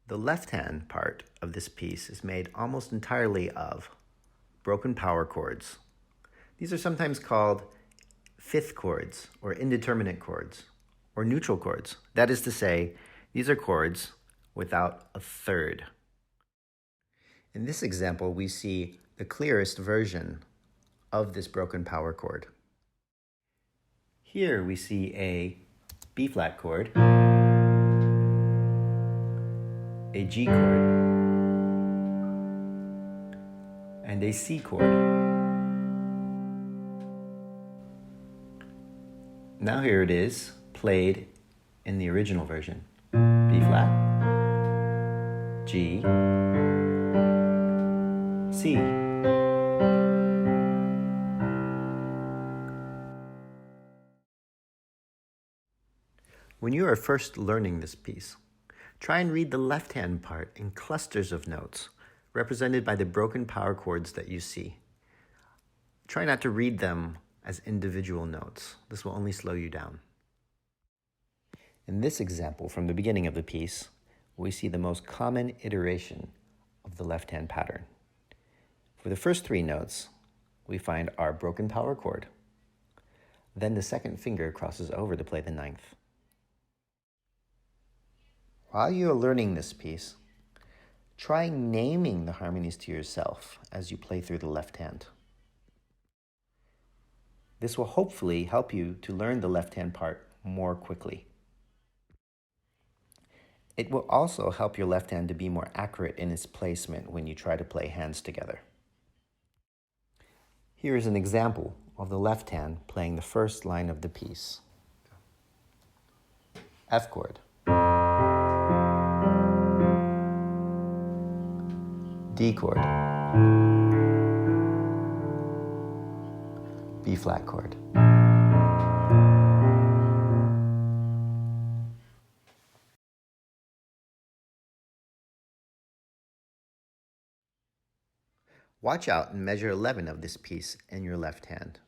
The left-hand part of this piece is made almost entirely of broken power chords. These are sometimes called fifth chords or indeterminate chords or neutral chords. That is to say, these are chords without a third. In this example, we see the clearest version of this broken power chord. Here we see a B flat chord, a G chord, and a C chord. Now here it is, played in the original version. B flat, G, C. When you are first learning this piece, try and read the left-hand part in clusters of notes, represented by the broken power chords that you see. Try not to read them as individual notes. This will only slow you down. In this example from the beginning of the piece, we see the most common iteration of the left-hand pattern. For the first three notes, we find our broken power chord. Then the second finger crosses over to play the ninth. While you are learning this piece, try naming the harmonies to yourself as you play through the left hand. This will hopefully help you to learn the left-hand part more quickly. It will also help your left hand to be more accurate in its placement when you try to play hands together. Here is an example of the left hand playing the first line of the piece. F chord. D chord. B flat chord. Watch out in measure 11 of this piece in your left hand.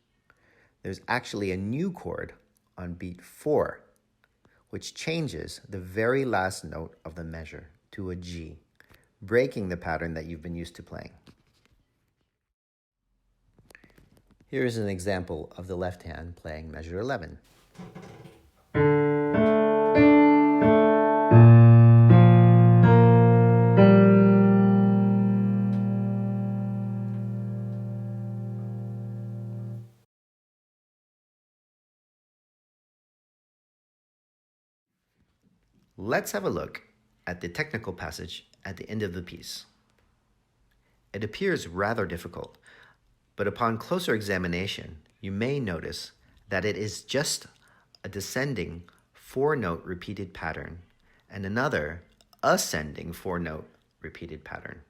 There's actually a new chord on beat 4, which changes the very last note of the measure to a G, breaking the pattern that you've been used to playing. Here is an example of the left hand playing measure 11. Let's have a look at the technical passage at the end of the piece. It appears rather difficult, but upon closer examination, you may notice that it is just a descending 4-note repeated pattern and another ascending 4-note repeated pattern.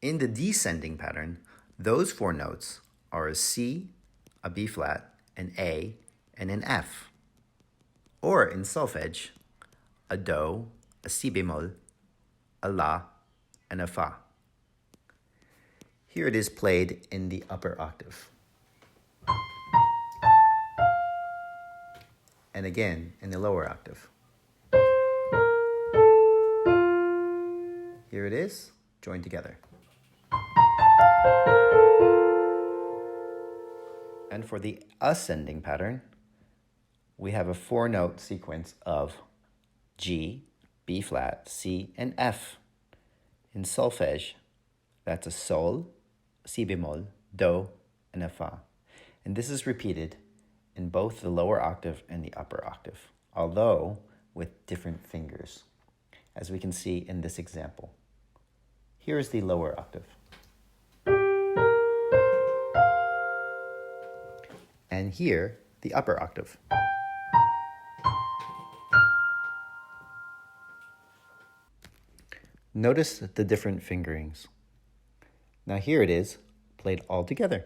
In the descending pattern, those 4 notes are a C, a B flat, an A, and an F. Or in solfege, a Do, a Si bemol, a La, and a Fa. Here it is played in the upper octave. And again in the lower octave. Here it is, joined together. And for the ascending pattern, we have a 4-note sequence of G, B flat, C, and F. In solfege, that's a Sol, Si bemol, Do, and a Fa. And this is repeated in both the lower octave and the upper octave, although with different fingers, as we can see in this example. Here is the lower octave. And here, the upper octave. Notice the different fingerings. Now here it is, played all together.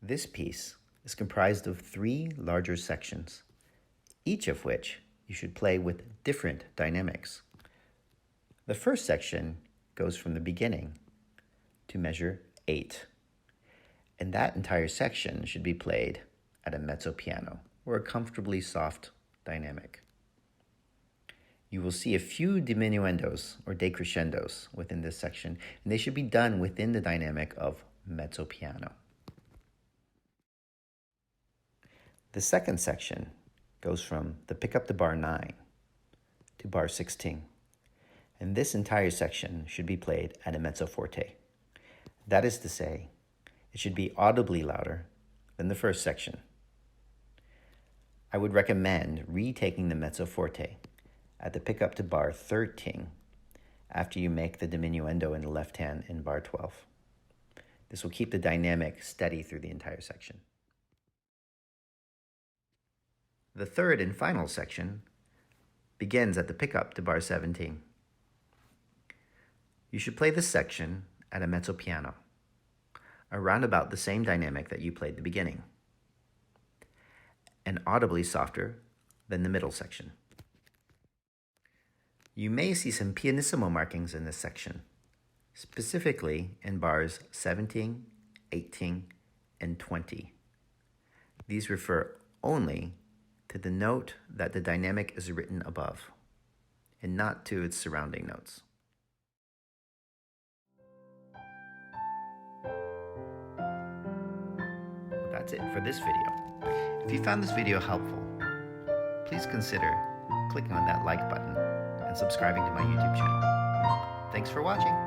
This piece is comprised of 3 larger sections, each of which you should play with different dynamics. The first section goes from the beginning to measure 8. And that entire section should be played at a mezzo piano or a comfortably soft dynamic. You will see a few diminuendos or decrescendos within this section, and they should be done within the dynamic of mezzo piano. The second section goes from the pickup to bar 9 to bar 16, and this entire section should be played at a mezzo forte. That is to say, it should be audibly louder than the first section. I would recommend retaking the mezzo forte at the pickup to bar 13 after you make the diminuendo in the left hand in bar 12. This will keep the dynamic steady through the entire section. The third and final section begins at the pickup to bar 17. You should play this section at a mezzo piano, around about the same dynamic that you played the beginning, and audibly softer than the middle section. You may see some pianissimo markings in this section, specifically in bars 17, 18, and 20. These refer only to the note that the dynamic is written above, and not to its surrounding notes. Well, that's it for this video. If you found this video helpful, please consider clicking on that like button and subscribing to my YouTube channel. Thanks for watching.